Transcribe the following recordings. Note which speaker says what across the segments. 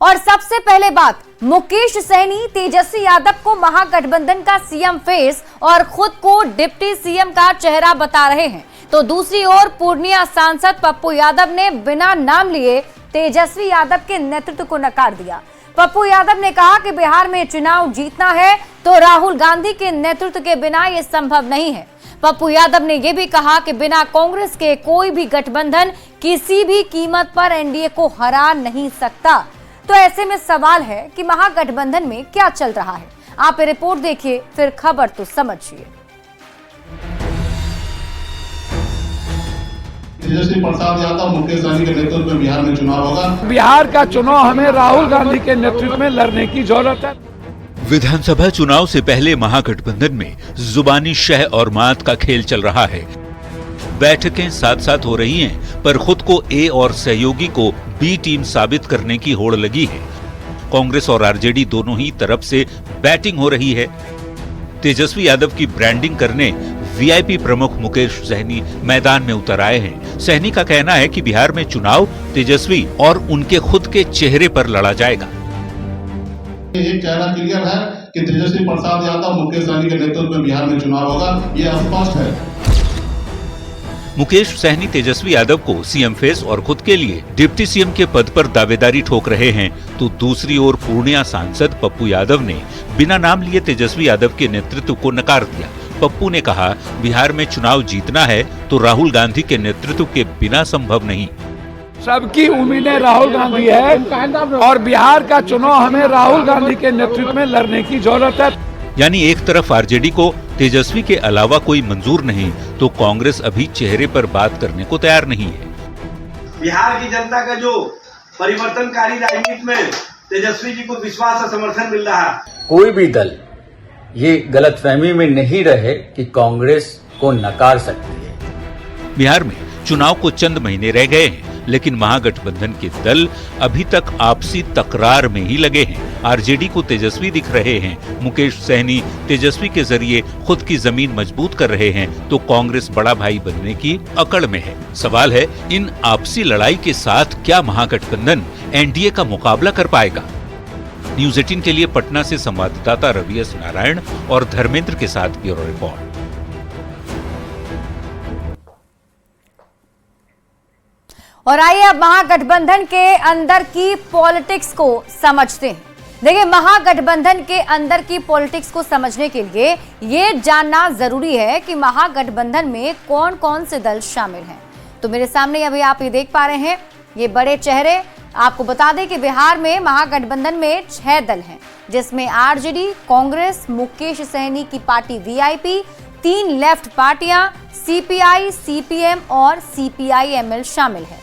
Speaker 1: और सबसे पहले बात, मुकेश सहनी तेजस्वी यादव को महागठबंधन का सीएम फेस और खुद को डिप्टी सीएम का चेहरा बता रहे हैं। तो दूसरी ओर पूर्णिया सांसद पप्पू यादव ने बिना नाम लिए तेजस्वी यादव के नेतृत्व को नकार दिया। पप्पू यादव ने कहा कि बिहार में चुनाव जीतना है तो राहुल गांधी के नेतृत्व के बिना यह संभव नहीं है। पप्पू यादव ने यह भी कहा कि बिना कांग्रेस के कोई भी गठबंधन किसी भी कीमत पर एनडीए को हरा नहीं सकता। तो ऐसे में सवाल है कि महागठबंधन में क्या चल रहा है। आप ये रिपोर्ट देखिए, फिर खबर तो समझिए।
Speaker 2: तेजस्वी प्रसाद यादव मुकेश सहनी के नेतृत्व में बिहार में चुनाव होगा।
Speaker 3: बिहार का चुनाव हमें राहुल गांधी के नेतृत्व में लड़ने की जरूरत है।
Speaker 4: विधानसभा चुनाव से पहले महागठबंधन में जुबानी शह और मात का खेल चल रहा है। बैठकें साथ साथ हो रही हैं, पर खुद को ए और सहयोगी को बी टीम साबित करने की होड़ लगी है। कांग्रेस और आरजेडी दोनों ही तरफ से बैटिंग हो रही है। तेजस्वी यादव की ब्रांडिंग करने वीआईपी प्रमुख मुकेश सहनी मैदान में उतर आए हैं। सहनी का कहना है कि बिहार में चुनाव तेजस्वी और उनके खुद के चेहरे पर लड़ा जाएगा।
Speaker 2: ये कहना क्लियर है कि तेजस्वी प्रसाद यादव मुकेश सहनी के नेतृत्व में बिहार में चुनाव होगा, ये स्पष्ट है।
Speaker 4: मुकेश सहनी तेजस्वी यादव को सीएम फेस और खुद के लिए डिप्टी सीएम के पद पर दावेदारी ठोक रहे हैं, तो दूसरी ओर पूर्णिया सांसद पप्पू यादव ने बिना नाम लिए तेजस्वी यादव के नेतृत्व को नकार दिया। पप्पू ने कहा, बिहार में चुनाव जीतना है तो राहुल गांधी के नेतृत्व के बिना संभव नहीं।
Speaker 3: सबकी उम्मीदें राहुल गांधी है और बिहार का चुनाव हमें राहुल गांधी के नेतृत्व में लड़ने की जरूरत है।
Speaker 4: यानी एक तरफ आरजेडी को तेजस्वी के अलावा कोई मंजूर नहीं, तो कांग्रेस अभी चेहरे पर बात करने को तैयार नहीं है।
Speaker 5: बिहार की जनता का जो परिवर्तनकारी राजनीति में तेजस्वी जी को विश्वास और समर्थन मिल रहा है।
Speaker 6: कोई भी दल ये गलतफहमी में नहीं रहे कि कांग्रेस को नकार सकती है।
Speaker 4: बिहार में चुनाव को चंद महीने रह गए हैं, लेकिन महागठबंधन के दल अभी तक आपसी तकरार में ही लगे हैं। आरजेडी को तेजस्वी दिख रहे हैं, मुकेश सहनी तेजस्वी के जरिए खुद की जमीन मजबूत कर रहे हैं, तो कांग्रेस बड़ा भाई बनने की अकड़ में है। सवाल है, इन आपसी लड़ाई के साथ क्या महागठबंधन एनडीए का मुकाबला कर पाएगा? न्यूज 18 के लिए पटना से संवाददाता रवि एस नारायण और धर्मेंद्र के साथ ब्यूरो रिपोर्ट।
Speaker 1: और आइए अब महागठबंधन के अंदर की पॉलिटिक्स को समझते हैं। देखिए, महागठबंधन के अंदर की पॉलिटिक्स को समझने के लिए ये जानना जरूरी है कि महागठबंधन में कौन कौन से दल शामिल हैं। तो मेरे सामने अभी आप ये देख पा रहे हैं, ये बड़े चेहरे। आपको बता दें कि बिहार में महागठबंधन में 6 दल हैं, जिसमें आरजेडी, कांग्रेस, मुकेश सहनी की पार्टी वीआईपी, 3 लेफ्ट पार्टियां सीपीआई, सीपीएम और सीपीआई-एमएल शामिल है।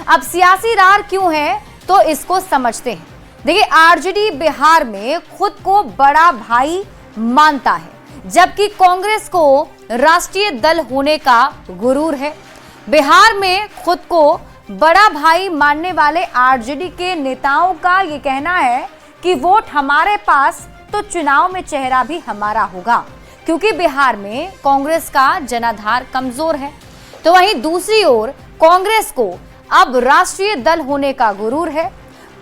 Speaker 1: अब सियासी रार क्यों है, तो इसको समझते हैं। देखिए, आरजेडी बिहार में खुद को बड़ा भाई मानता है, जबकि कांग्रेस को राष्ट्रीय दल होने का गुरूर है। बिहार में खुद को बड़ा भाई मानने वाले आरजेडी के नेताओं का ये कहना है कि वोट हमारे पास तो चुनाव में चेहरा भी हमारा होगा, क्योंकि बिहार में कांग्रेस का जनाधार कमजोर है। तो वहीं दूसरी ओर कांग्रेस को अब राष्ट्रीय दल होने का गुरूर है।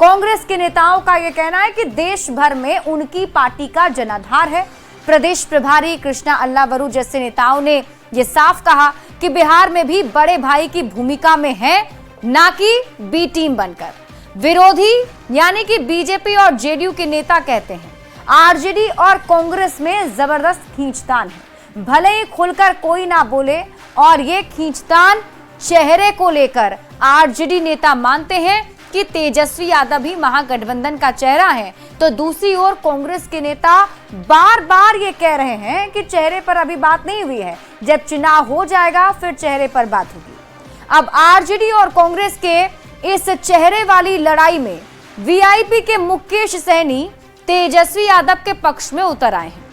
Speaker 1: कांग्रेस के नेताओं का यह कहना है कि देश भर में उनकी पार्टी का जनाधार है। प्रदेश प्रभारी कृष्णा अल्लावरू जैसे नेताओं ने यह साफ कहा कि बिहार में भी बड़े भाई की भूमिका में है, ना कि बी टीम बनकर। विरोधी यानी कि बीजेपी और जेडीयू के नेता कहते हैं आरजेडी और कांग्रेस में जबरदस्त खींचतान है, भले ही खुलकर कोई ना बोले। और ये खींचतान चेहरे को लेकर आरजेडी नेता मानते हैं कि तेजस्वी यादव ही महागठबंधन का चेहरा है, तो दूसरी ओर कांग्रेस के नेता बार बार ये कह रहे हैं कि चेहरे पर अभी बात नहीं हुई है, जब चुनाव हो जाएगा फिर चेहरे पर बात होगी। अब आरजेडी और कांग्रेस के इस चेहरे वाली लड़ाई में वीआईपी के मुकेश सहनी तेजस्वी यादव के पक्ष में उतर आए हैं।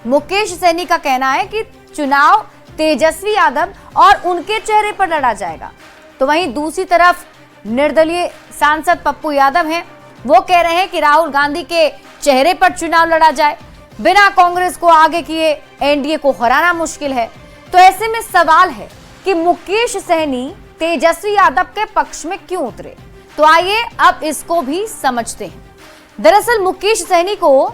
Speaker 1: मुकेश सहनी का कहना है कि चुनाव तेजस्वी यादव और उनके चेहरे पर लड़ा जाएगा। तो वहीं दूसरी तरफ निर्दलीय सांसद पप्पू यादव हैं, वो कह रहे हैं कि राहुल गांधी के चेहरे पर चुनाव लड़ा जाए, बिना कांग्रेस को आगे किए एनडीए को हराना मुश्किल है। तो ऐसे में सवाल है कि मुकेश सहनी तेजस्वी यादव के पक्ष में क्यों उतरे। तो आइए अब इसको भी समझते हैं। दरअसल मुकेश सहनी को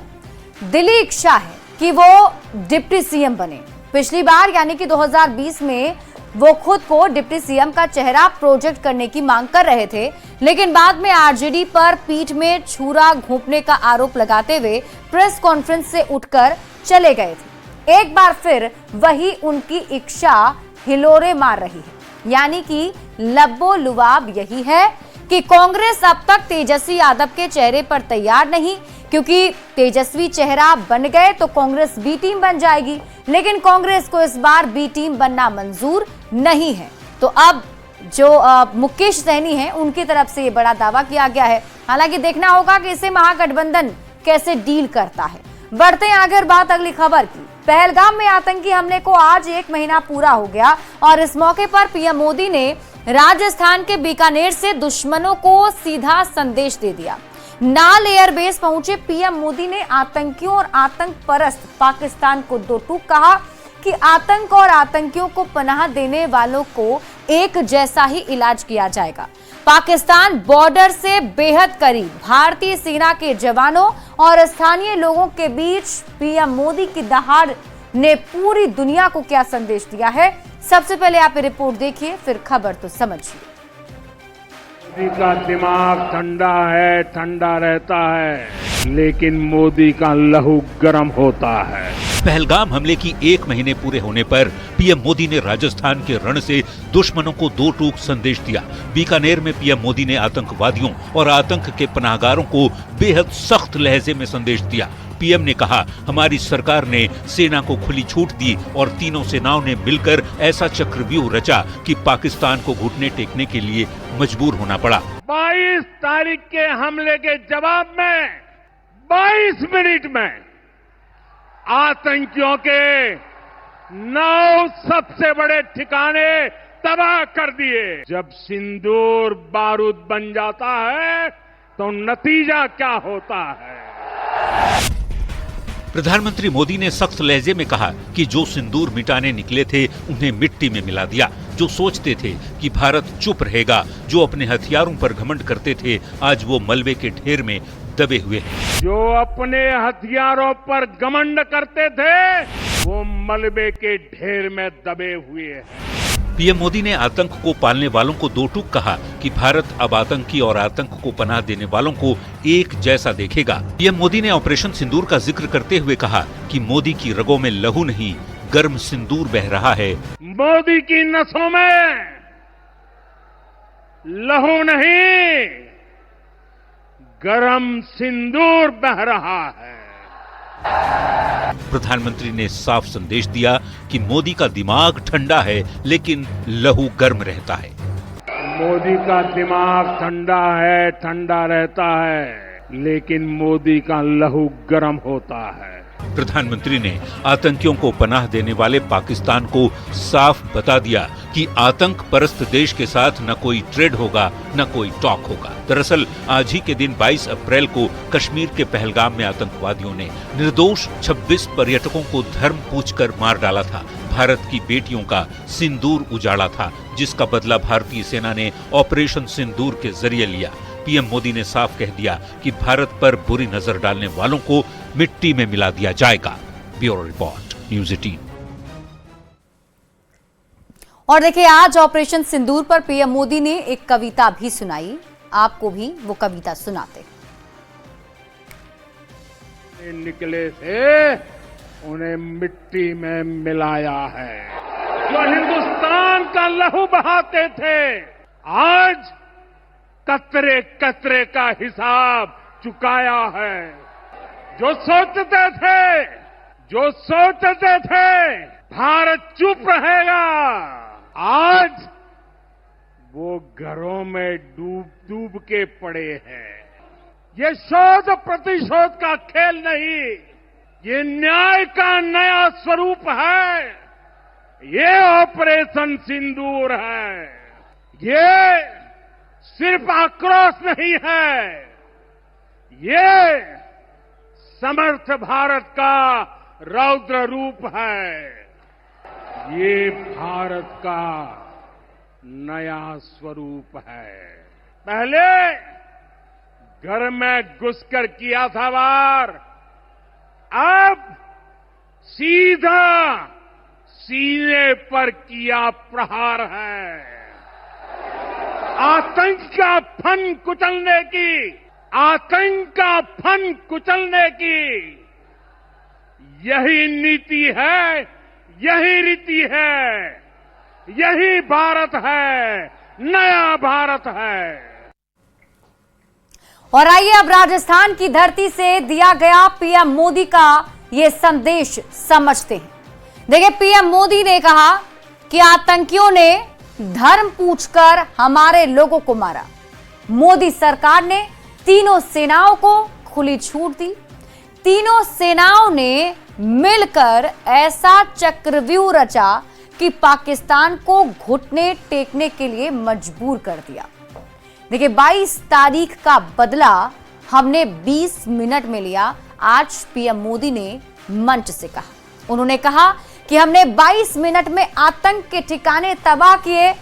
Speaker 1: दिली इच्छा है कि वो डिप्टी सीएम बने। पिछली बार यानी कि 2020 में वो खुद को डिप्टी सीएम का चेहरा प्रोजेक्ट करने की मांग कर रहे थे, लेकिन बाद में आरजेडी पर पीठ में छुरा घोंपने का आरोप लगाते हुए प्रेस कॉन्फ्रेंस से उठकर चले गए थे। एक बार फिर वही उनकी इच्छा हिलोरे मार रही है, यानी कि लब्बो लुआब यही है कि कांग्रेस अब तक तेजस्वी यादव के चेहरे पर तैयार नहीं, क्योंकि तेजस्वी चेहरा बन गए तो कांग्रेस बी टीम बन जाएगी, लेकिन कांग्रेस को इस बार बी टीम बनना मंजूर नहीं है। तो अब जो मुकेश सहनी हैं उनकी तरफ से ये बड़ा दावा किया गया है। हालांकि देखना होगा कि इसे महागठबंधन कैसे डील करता है। बढ़ते हैं आगे और बात अगली खबर की। पहलगाम में आतंकी हमले को आज 1 महीना पूरा हो गया और इस मौके पर पीएम मोदी ने राजस्थान के बीकानेर से दुश्मनों को सीधा संदेश दे दिया। नाल एयरबेस पहुंचे पीएम मोदी ने आतंकियों और आतंक परस्त पाकिस्तान को दो टूक कहा कि आतंक और आतंकियों को पनाह देने वालों को एक जैसा ही इलाज किया जाएगा। पाकिस्तान बॉर्डर से बेहद करीब भारतीय सेना के जवानों और स्थानीय लोगों के बीच पीएम मोदी की दहाड़ ने पूरी दुनिया को क्या संदेश दिया है। सबसे पहले आप ये रिपोर्ट देखिए, फिर खबर तो समझिए।
Speaker 7: मोदी का दिमाग ठंडा है, ठंडा रहता है, लेकिन मोदी का लहू गर्म होता है।
Speaker 4: पहलगाम हमले की 1 महीने पूरे होने पर पीएम मोदी ने राजस्थान के रण से दुश्मनों को दो टूक संदेश दिया। बीकानेर में पीएम मोदी ने आतंकवादियों और आतंक के पनाहगारों को बेहद सख्त लहजे में संदेश दिया। पीएम ने कहा, हमारी सरकार ने सेना को खुली छूट दी और तीनों सेनाओं ने मिलकर ऐसा चक्रव्यूह रचा कि पाकिस्तान को घुटने टेकने के लिए मजबूर होना पड़ा।
Speaker 7: 22 तारीख के हमले के जवाब में 22 मिनट में आतंकियों के 9 सबसे बड़े ठिकाने तबाह कर दिए। जब सिंदूर बारूद बन जाता है तो नतीजा क्या होता है।
Speaker 4: प्रधानमंत्री मोदी ने सख्त लहजे में कहा कि जो सिंदूर मिटाने निकले थे उन्हें मिट्टी में मिला दिया। जो सोचते थे कि भारत चुप रहेगा, जो अपने हथियारों पर घमंड करते थे, आज वो मलबे के ढेर में दबे हुए हैं।
Speaker 7: जो अपने हथियारों पर घमंड करते थे वो मलबे के ढेर में दबे हुए हैं।
Speaker 4: पीएम मोदी ने आतंक को पालने वालों को दो टूक कहा कि भारत अब आतंकी और आतंक को पनाह देने वालों को एक जैसा देखेगा। पीएम मोदी ने ऑपरेशन सिंदूर का जिक्र करते हुए कहा कि मोदी की रगों में लहू नहीं, गर्म सिंदूर बह रहा है।
Speaker 7: मोदी की नसों में लहू नहीं, गर्म सिंदूर बह रहा है।
Speaker 4: प्रधानमंत्री ने साफ संदेश दिया कि मोदी का दिमाग ठंडा है, लेकिन लहू गर्म रहता है।
Speaker 7: मोदी का दिमाग ठंडा है, ठंडा रहता है, लेकिन मोदी का लहू गर्म होता है।
Speaker 4: प्रधानमंत्री ने आतंकियों को पनाह देने वाले पाकिस्तान को साफ बता दिया कि आतंक परस्त देश के साथ न कोई ट्रेड होगा, न कोई टॉक होगा। दरअसल आज ही के दिन 22 अप्रैल को कश्मीर के पहलगाम में आतंकवादियों ने निर्दोष 26 पर्यटकों को धर्म पूछकर मार डाला था। भारत की बेटियों का सिंदूर उजाड़ा था, जिसका बदला भारतीय सेना ने ऑपरेशन सिंदूर के जरिए लिया। पीएम मोदी ने साफ कह दिया कि भारत पर बुरी नजर डालने वालों को मिट्टी में मिला दिया जाएगा। Bureau report, news 18।
Speaker 1: और देखिए, आज ऑपरेशन सिंदूर पर पीएम मोदी ने एक कविता भी सुनाई। आपको भी वो कविता सुनाते।
Speaker 7: निकले थे उन्हें मिट्टी में मिलाया है। जो हिंदुस्तान का लहू बहाते थे, आज कतरे कतरे का हिसाब चुकाया है। जो सोचते थे भारत चुप रहेगा, आज वो घरों में डूब के पड़े हैं। ये शोध प्रतिशोध का खेल नहीं, ये न्याय का नया स्वरूप है। ये ऑपरेशन सिंदूर है। ये सिर्फ आक्रोश नहीं है, ये समर्थ भारत का रौद्र रूप है। ये भारत का नया स्वरूप है। पहले घर में घुसकर किया था वार, अब सीधा सीने पर किया प्रहार है। आतंक का फन कुचलने की यही नीति है, यही रीति है, यही भारत है, नया भारत है।
Speaker 1: और आइए अब राजस्थान की धरती से दिया गया पीएम मोदी का ये संदेश समझते हैं। देखिए, पीएम मोदी ने कहा कि आतंकियों ने धर्म पूछकर हमारे लोगों को मारा। मोदी सरकार ने तीनों सेनाओं को खुली छूट दी। तीनों सेनाओं ने मिलकर ऐसा चक्रव्यूह रचा कि पाकिस्तान को घुटने टेकने के लिए मजबूर कर दिया। देखिए, 22 तारीख का बदला हमने 20 मिनट में लिया। आज पीएम मोदी ने मंच से कहा, उन्होंने कहा कि हमने 22 मिनट में आतंक के ठिकाने तबाह किए।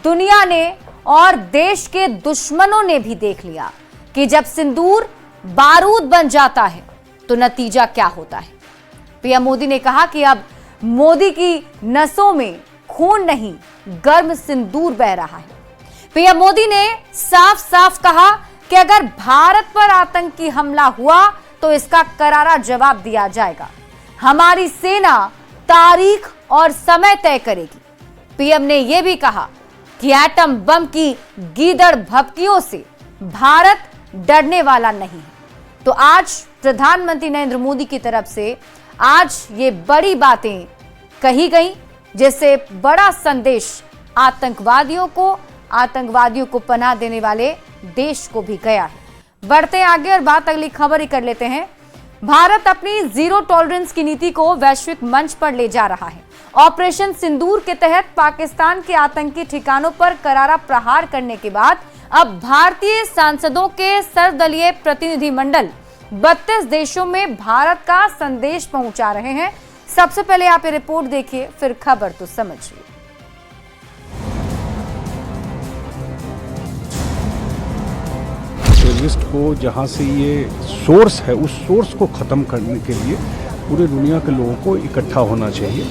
Speaker 1: दुनिया ने और देश के दुश्मनों ने भी देख लिया कि जब सिंदूर बारूद बन जाता है तो नतीजा क्या होता है। पीएम मोदी ने कहा कि अब मोदी की नसों में खून नहीं, गर्म सिंदूर बह रहा है। पीएम मोदी ने साफ साफ कहा कि अगर भारत पर आतंकी हमला हुआ तो इसका करारा जवाब दिया जाएगा। हमारी सेना तारीख और समय तय करेगी। पीएम ने यह भी कहा कि एटम बम की गीदड़ भभकियों से भारत डरने वाला नहीं है। तो आज प्रधानमंत्री नरेंद्र मोदी की तरफ से आज ये बड़ी बातें कही गई, जिससे बड़ा संदेश आतंकवादियों को पनाह देने वाले देश को भी गया है। बढ़ते आगे और बात अगली खबर ही कर लेते हैं। भारत अपनी जीरो टॉलरेंस की नीति को वैश्विक मंच पर ले जा रहा है। ऑपरेशन सिंदूर के तहत पाकिस्तान के आतंकी ठिकानों पर करारा प्रहार करने के बाद अब भारतीय सांसदों के सर्वदलीय प्रतिनिधिमंडल 32 देशों में भारत का संदेश पहुंचा रहे हैं। सबसे पहले आप ये रिपोर्ट देखिए, फिर खबर तो समझिए।
Speaker 8: टेररिस्ट को जहां से ये सोर्स है, उस सोर्स को खत्म करने के लिए पूरे दुनिया के लोगों को इकट्ठा होना चाहिए।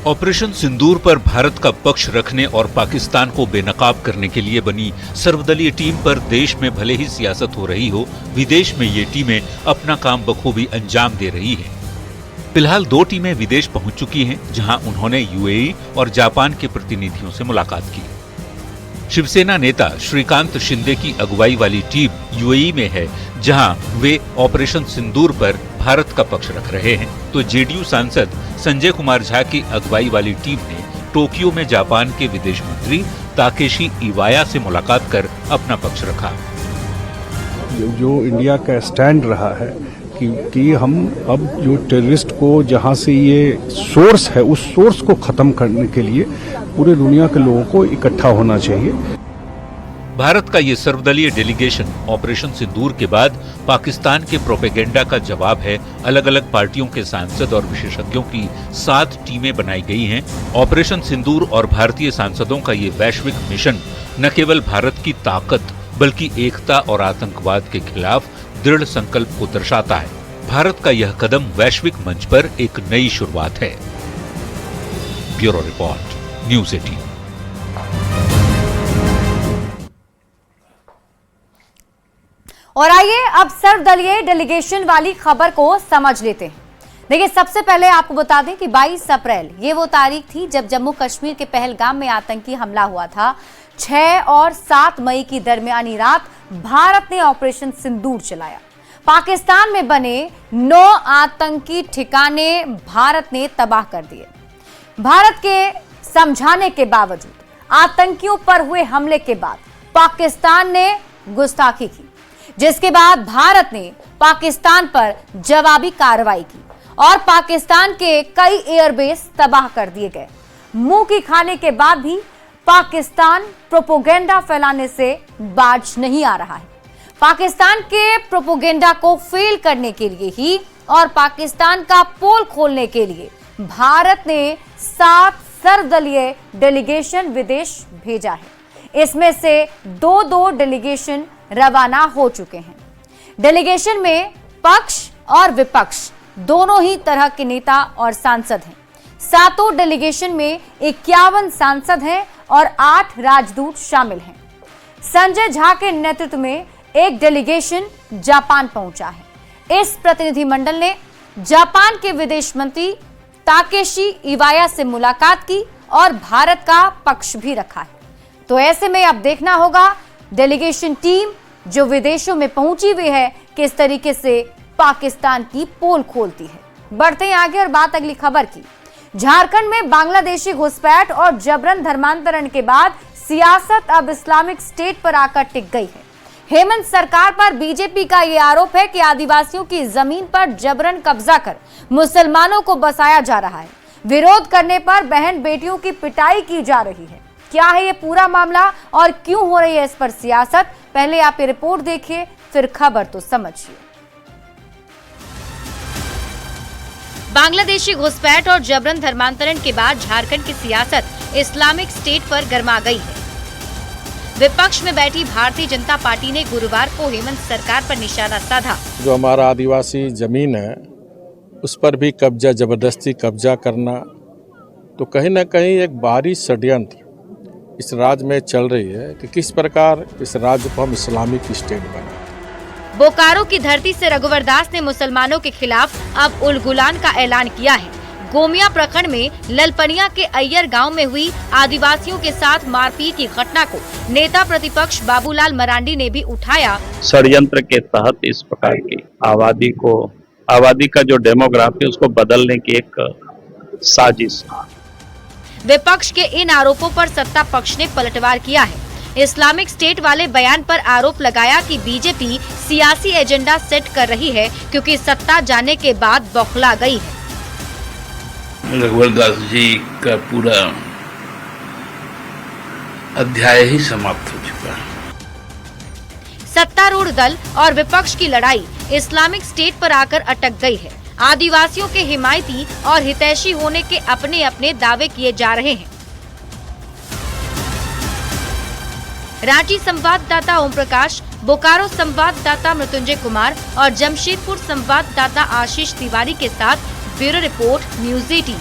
Speaker 4: ऑपरेशन सिंदूर पर भारत का पक्ष रखने और पाकिस्तान को बेनकाब करने के लिए बनी सर्वदलीय टीम पर देश में भले ही सियासत हो रही हो, विदेश में ये टीमें अपना काम बखूबी अंजाम दे रही हैं। फिलहाल 2 टीमें विदेश पहुंच चुकी हैं, जहां उन्होंने यूएई और जापान के प्रतिनिधियों से मुलाकात की। शिवसेना नेता श्रीकांत शिंदे की अगुवाई वाली टीम यूएई में है, जहां वे ऑपरेशन सिंदूर पर भारत का पक्ष रख रहे हैं। तो जेडीयू सांसद संजय कुमार झा की अगुवाई वाली टीम ने टोक्यो में जापान के विदेश मंत्री ताकेशी इवाया से मुलाकात कर अपना पक्ष रखा।
Speaker 8: जो इंडिया का स्टैंड रहा है कि हम अब जो टेररिस्ट को जहां से ये सोर्स है, उस सोर्स को खत्म करने के लिए पूरे दुनिया के लोगों को इकट्ठा होना चाहिए।
Speaker 4: भारत का ये सर्वदलीय डेलीगेशन ऑपरेशन सिंदूर के बाद पाकिस्तान के प्रोपेगेंडा का जवाब है। अलग अलग पार्टियों के सांसद और विशेषज्ञों की 7 टीमें बनाई गई हैं। ऑपरेशन सिंदूर और भारतीय सांसदों का ये वैश्विक मिशन न केवल भारत की ताकत बल्कि एकता और आतंकवाद के खिलाफ दृढ़ संकल्प को दर्शाता है। भारत का यह कदम वैश्विक मंच पर एक नई शुरुआत है। Bureau report, news 18।
Speaker 1: और आइए अब सर्वदलीय डेलीगेशन वाली खबर को समझ लेते हैं। देखिए, सबसे पहले आपको बता दें कि 22 अप्रैल ये वो तारीख थी जब जम्मू कश्मीर के पहलगाम में आतंकी हमला हुआ था। 6 और 7 मई की दरमियानी रात भारत ने ऑपरेशन सिंदूर चलाया। पाकिस्तान में बने 9 आतंकी ठिकाने भारत ने तबाह कर दिए। भारत के समझाने के बावजूद, आतंकियों पर हुए हमले के बाद पाकिस्तान ने गुस्ताखी की, जिसके बाद भारत ने पाकिस्तान पर जवाबी कार्रवाई की और पाकिस्तान के कई एयरबेस तबाह कर दिए गए। मुंह की खाने के बाद भी पाकिस्तान प्रोपोगेंडा फैलाने से बाज नहीं आ रहा है। पाकिस्तान के प्रोपोगेंडा को फेल करने के लिए ही और पाकिस्तान का पोल खोलने के लिए भारत ने 7 सर्वदलीय डेलीगेशन विदेश भेजा है। इसमें से 2 डेलीगेशन रवाना हो चुके हैं। डेलीगेशन में पक्ष और विपक्ष दोनों ही तरह के नेता और सांसद हैं। 7 डेलीगेशन में 51 सांसद हैं और 8 राजदूत शामिल हैं। संजय झा के नेतृत्व में एक डेलीगेशन जापान पहुंचा है। इस प्रतिनिधिमंडल ने जापान के विदेश मंत्री ताकेशी इवाया से मुलाकात की और भारत का पक्ष भी रखा है। तो ऐसे में अब देखना होगा डेलीगेशन टीम जो विदेशों में पहुंची हुई है किस तरीके से पाकिस्तान की पोल खोलती है। बढ़ते हैं आगे और बात अगली खबर की। झारखंड में बांग्लादेशी घुसपैठ और जबरन धर्मांतरण के बाद सियासत अब इस्लामिक स्टेट पर आकर टिक गई है। हेमंत सरकार पर बीजेपी का यह आरोप है कि आदिवासियों की जमीन पर जबरन कब्जा कर मुसलमानों को बसाया जा रहा है। विरोध करने पर बहन बेटियों की पिटाई की जा रही है। क्या है ये पूरा मामला और क्यों हो रही है इस पर सियासत? पहले आप ये रिपोर्ट देखिए, फिर खबर तो समझिए। बांग्लादेशी घुसपैठ और जबरन धर्मांतरण के बाद झारखंड की सियासत इस्लामिक स्टेट पर गर्मा गई है। विपक्ष में बैठी भारतीय जनता पार्टी ने गुरुवार को हेमंत सरकार पर निशाना साधा।
Speaker 9: जो हमारा आदिवासी जमीन है उस पर भी कब्जा, जबरदस्ती कब्जा करना, तो कहीं ना कहीं एक बाहरी षड्यंत्र इस राज्य में चल रही है कि किस प्रकार इस राज्य को हम इस्लामिक स्टेट बनाएं।
Speaker 1: बोकारो की धरती से रघुवर दास ने मुसलमानों के खिलाफ अब उलगुलान का ऐलान किया है। गोमिया प्रखंड में ललपनिया के अय्यर गांव में हुई आदिवासियों के साथ मारपीट की घटना को नेता प्रतिपक्ष बाबूलाल मरांडी ने भी उठाया।
Speaker 10: षड्यंत्र के तहत इस प्रकार की आबादी का जो डेमोग्राफी उसको बदलने की एक साजिश।
Speaker 1: विपक्ष के इन आरोपों पर सत्ता पक्ष ने पलटवार किया है। इस्लामिक स्टेट वाले बयान पर आरोप लगाया कि बीजेपी सियासी एजेंडा सेट कर रही है क्योंकि सत्ता जाने के बाद बौखला गई है।
Speaker 11: रघुवर दास जी का पूरा अध्याय ही समाप्त हो चुका है।
Speaker 1: सत्तारूढ़ दल और विपक्ष की लड़ाई इस्लामिक स्टेट पर आकर अटक गई है। आदिवासियों के हिमायती और हितैषी होने के अपने अपने दावे किए जा रहे हैं। रांची संवाददाता ओम प्रकाश, बोकारो संवाददाता मृत्युंजय कुमार और जमशेदपुर संवाददाता आशीष तिवारी के साथ ब्यूरो रिपोर्ट न्यूज़ 18।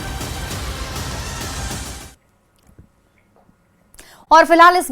Speaker 1: और फिलहाल इस